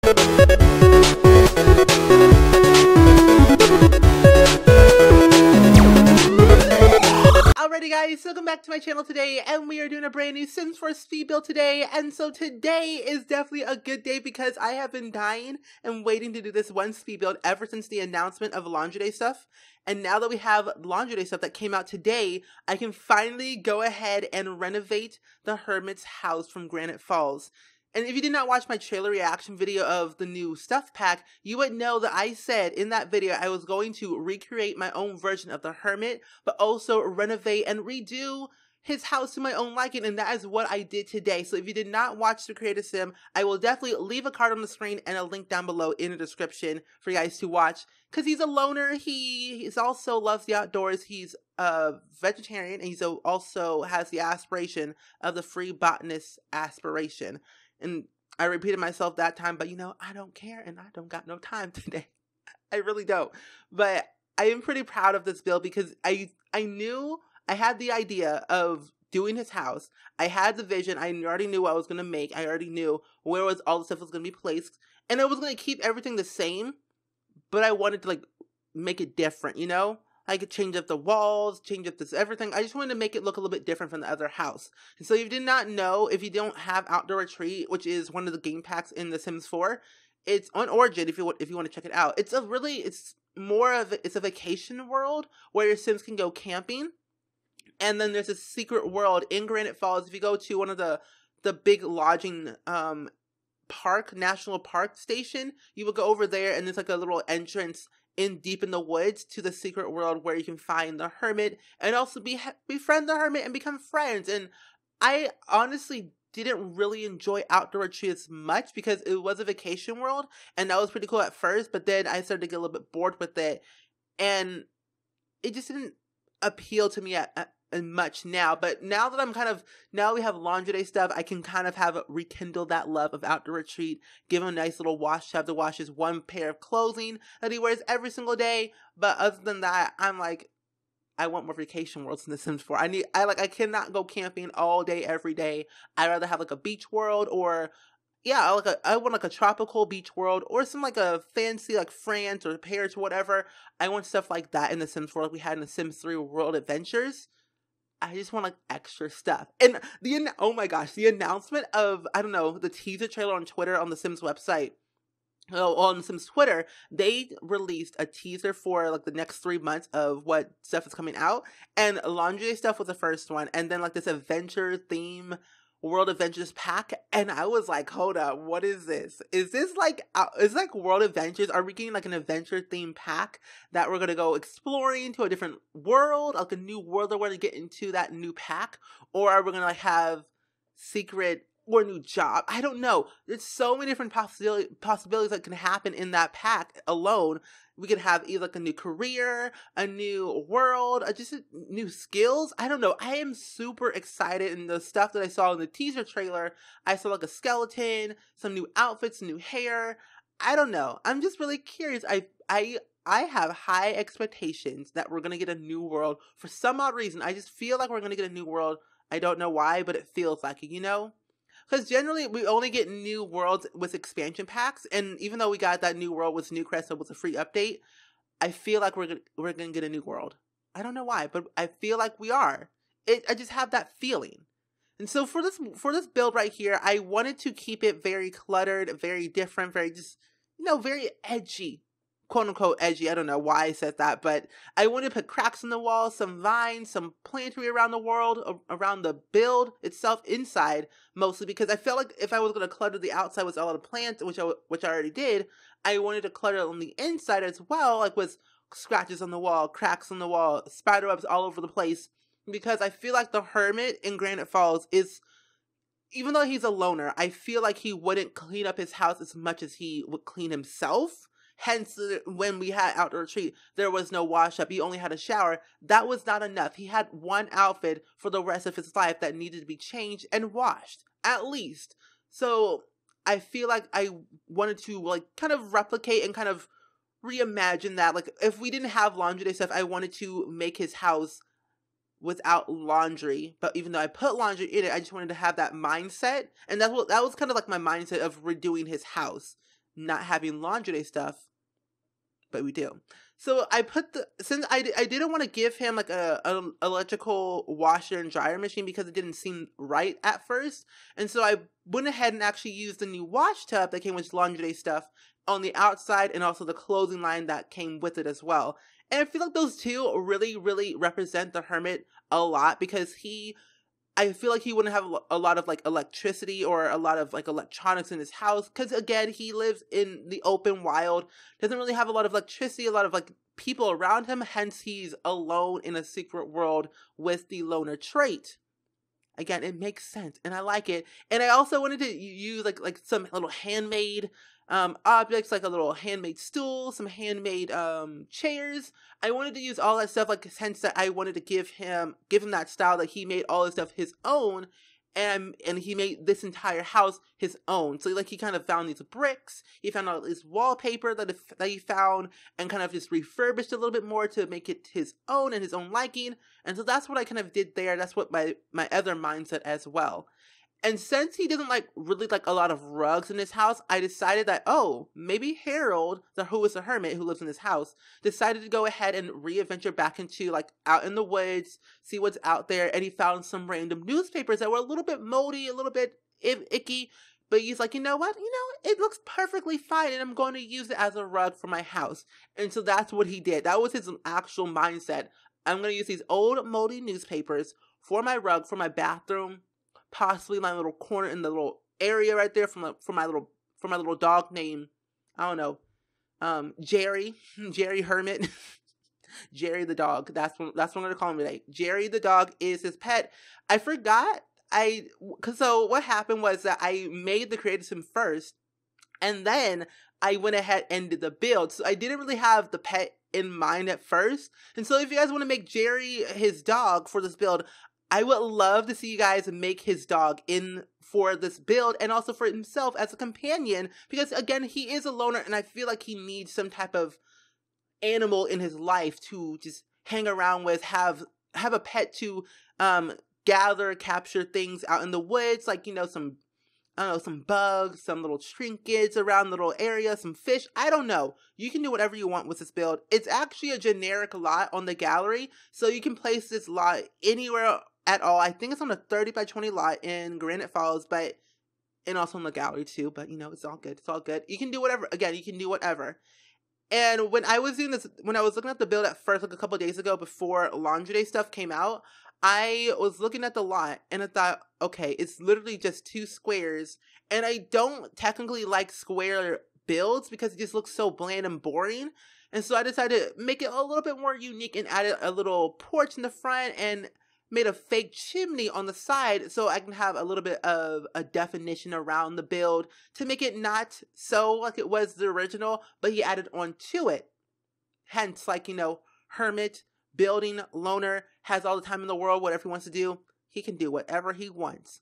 Alrighty guys, welcome back to my channel today, and we are doing a brand new Sims 4 speed build today. And so today is definitely a good day because I have been dying and waiting to do this one speed build ever since the announcement of Laundry Day stuff. And now that we have Laundry Day stuff that came out today, I can finally go ahead and renovate the Hermit's house from Granite Falls. And if you did not watch my trailer reaction video of the new stuff pack, you would know that I said in that video I was going to recreate my own version of the Hermit, but also renovate and redo his house to my own liking, and that is what I did today. So if you did not watch the creator sim, I will definitely leave a card on the screen and a link down below in the description for you guys to watch. Because he's a loner, he's also loves the outdoors, he's a vegetarian, and he's also has the aspiration of the free botanist aspiration. And I repeated myself that time, but you know, I don't care and I don't got no time today. I really don't. But I am pretty proud of this build because I knew I had the idea of doing his house. I had the vision. I already knew what I was going to make. I already knew where all the stuff was going to be placed. And I was going to keep everything the same, but I wanted to like make it different, you know? I could change up the walls, change up this everything. I just wanted to make it look a little bit different from the other house. And so if you did not know, if you don't have Outdoor Retreat, which is one of the game packs in The Sims 4, it's on Origin if you want to check it out. It's a vacation world where your Sims can go camping. And then there's a secret world in Granite Falls. If you go to one of the big lodging national park station, you will go over there and there's like a little entrance deep in the woods to the secret world where you can find the Hermit and also befriend the Hermit and become friends. And I honestly didn't really enjoy Outdoor Retreat as much because it was a vacation world and that was pretty cool at first, but then I started to get a little bit bored with it and it just didn't appeal to me much now. But now that now we have Laundry Day stuff, I can kind of have rekindle that love of Outdoor Retreat, give him a nice little wash, have to wash his one pair of clothing that he wears every single day. But other than that, I'm like, I want more vacation worlds in The Sims 4. I cannot go camping all day, every day. I'd rather have like a beach world or yeah, I want like a tropical beach world or some like a fancy like France or Paris or whatever. I want stuff like that in The Sims 4 like we had in The Sims 3 World Adventures. I just want like extra stuff. And oh my gosh, the announcement of, I don't know, the teaser trailer on Twitter on the Sims website. On Sims Twitter, they released a teaser for like the next 3 months of what stuff is coming out. And Laundry Day stuff was the first one. And then like this adventure theme World Adventures pack, and I was like, hold up, what is this? Is this like World Adventures? Are we getting like an adventure themed pack that we're gonna go exploring to a different world, like a new world that we're gonna get into that new pack? Or are we gonna like have secret or new job? I don't know. There's so many different possibilities that can happen in that pack alone. We could have either like a new career, a new world, just new skills. I don't know. I am super excited. And the stuff that I saw in the teaser trailer, I saw like a skeleton, some new outfits, new hair. I don't know. I'm just really curious. I have high expectations that we're going to get a new world. For some odd reason, I just feel like we're going to get a new world. I don't know why, but it feels like it, you know? Because generally, we only get new worlds with expansion packs, and even though we got that new world with Newcrest that was a free update, I feel like we're gonna get a new world. I don't know why, but I feel like we are. I just have that feeling. And so for this build right here, I wanted to keep it very cluttered, very different, very just, you know, very edgy. Quote unquote edgy. I don't know why I said that, but I wanted to put cracks in the walls, some vines, some plantery around the world, around the build itself inside, mostly because I felt like if I was going to clutter the outside with a lot of plants, which I already did, I wanted to clutter on the inside as well, like with scratches on the wall, cracks on the wall, spider webs all over the place, because I feel like the Hermit in Granite Falls is, even though he's a loner, I feel like he wouldn't clean up his house as much as he would clean himself. Hence, when we had Outdoor Retreat, there was no wash up. He only had a shower. That was not enough. He had one outfit for the rest of his life that needed to be changed and washed, at least. So I feel like I wanted to like kind of replicate and kind of reimagine that. Like if we didn't have Laundry Day stuff, I wanted to make his house without laundry, but even though I put laundry in it, I just wanted to have that mindset, and that was kind of like my mindset of redoing his house. not having laundry day stuff, but we do. So I put since I didn't want to give him like an electrical washer and dryer machine because it didn't seem right at first. And so I went ahead and actually used the new wash tub that came with laundry day stuff on the outside, and also the clothing line that came with it as well. And I feel like those two really, really represent the Hermit a lot, because I feel like he wouldn't have a lot of like electricity or a lot of like electronics in his house, because again, he lives in the open wild, doesn't really have a lot of electricity, a lot of like people around him, hence he's alone in a secret world with the loner trait. Again, it makes sense and I like it. And I also wanted to use like some little handmade objects, like a little handmade stool, some handmade chairs. I wanted to use all that stuff, like, hence that I wanted to give him that style, that he made all this stuff his own, and he made this entire house his own. So like he kind of found these bricks, he found all this wallpaper that he found, and kind of just refurbished a little bit more to make it his own and his own liking. And so that's what I kind of did there. That's what my other mindset as well. And since he doesn't really like a lot of rugs in his house, I decided that, oh, maybe Harold, who is the hermit who lives in this house, decided to go ahead and re-adventure back into like out in the woods, see what's out there. And he found some random newspapers that were a little bit moldy, a little bit icky. But he's like, you know what? It looks perfectly fine, and I'm going to use it as a rug for my house. And so that's what he did. That was his actual mindset. I'm going to use these old moldy newspapers for my rug, for my bathroom, possibly my little corner in the little area right there for my little dog named, I don't know, Jerry Hermit. Jerry the dog. That's what I'm gonna call him today. Jerry the dog is his pet. I forgot. So what happened was that I made the creative sim first, and then I went ahead and did the build. So I didn't really have the pet in mind at first. And so if you guys want to make Jerry his dog for this build, I would love to see you guys make his dog in for this build, and also for himself as a companion, because again, he is a loner, and I feel like he needs some type of animal in his life to just hang around with, have a pet to capture things out in the woods, like, some bugs, some little trinkets around the little area, some fish. I don't know. You can do whatever you want with this build. It's actually a generic lot on the gallery, so you can place this lot anywhere at all. I think it's on a 30 by 20 lot in Granite Falls, and also in the gallery too, but it's all good. It's all good. You can do whatever. Again, you can do whatever. And when I was doing this, when I was looking at the build at first, like a couple days ago before laundry day stuff came out, I was looking at the lot and I thought, okay, it's literally just 2 squares. And I don't technically like square builds because it just looks so bland and boring. And so I decided to make it a little bit more unique and added a little porch in the front and made a fake chimney on the side so I can have a little bit of a definition around the build to make it not so like it was the original, but he added on to it. Hence, like, hermit, building, loner, has all the time in the world, whatever he wants to do, he can do whatever he wants.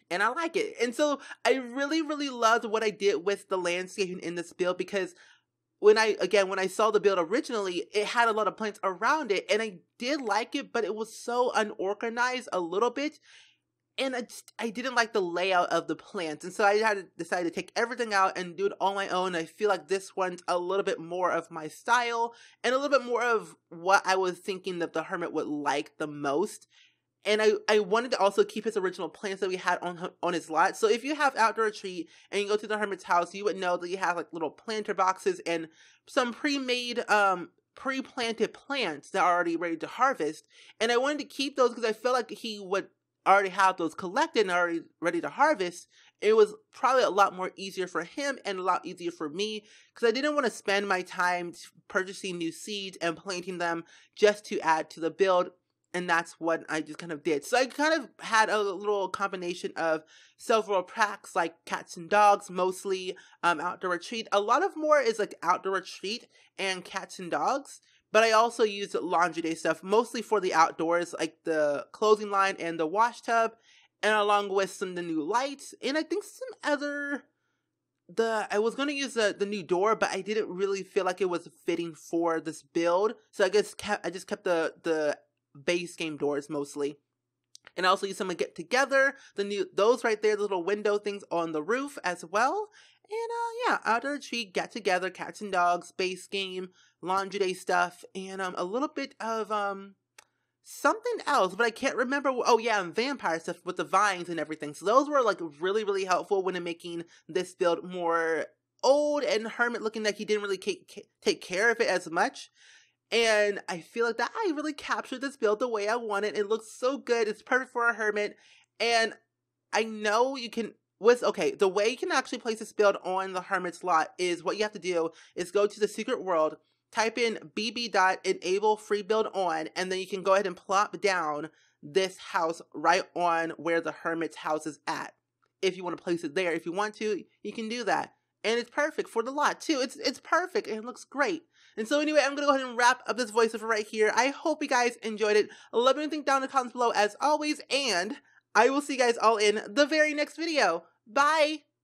And I like it. And so I really, really loved what I did with the landscaping in this build, because when I saw the build originally, it had a lot of plants around it, and I did like it, but it was so unorganized a little bit, and I didn't like the layout of the plants, and so I had to decide to take everything out and do it on my own. I feel like this one's a little bit more of my style, and a little bit more of what I was thinking that the hermit would like the most. And I wanted to also keep his original plants that we had on his lot. So if you have outdoor retreat and you go to the hermit's house, you would know that you have like little planter boxes and some pre-made, pre-planted plants that are already ready to harvest. And I wanted to keep those because I felt like he would already have those collected and already ready to harvest. It was probably a lot more easier for him and a lot easier for me, because I didn't want to spend my time purchasing new seeds and planting them just to add to the build. And that's what I just kind of did. So I kind of had a little combination of several packs, like cats and dogs, mostly outdoor retreat. A lot of more is like outdoor retreat and cats and dogs. But I also used laundry day stuff, mostly for the outdoors, like the clothing line and the wash tub. And along with some of the new lights. And I think some other... I was going to use the new door, but I didn't really feel like it was fitting for this build. So I just kept the base game doors mostly. And I also use some to get together those right there, the little window things on the roof as well. And yeah, out of the tree, get together, cats and dogs, base game, laundry day stuff, and a little bit of something else, but I can't remember. Oh yeah, and vampire stuff with the vines and everything. So those were like really, really helpful when making this build more old and Hermit looking like he didn't really take care of it as much. And I feel like that I really captured this build the way I want it. It looks so good. It's perfect for a Hermit. And I know you can, the way you can actually place this build on the Hermit slot is what you have to do is go to the secret world, type in bb.enable free build on, and then you can go ahead and plop down this house right on where the Hermit's house is at. If you want to place it there, if you want to, you can do that. And it's perfect for the lot too. It's perfect and it looks great. And so anyway, I'm going to go ahead and wrap up this voiceover right here. I hope you guys enjoyed it. Let me know anything down in the comments below as always. And I will see you guys all in the very next video. Bye!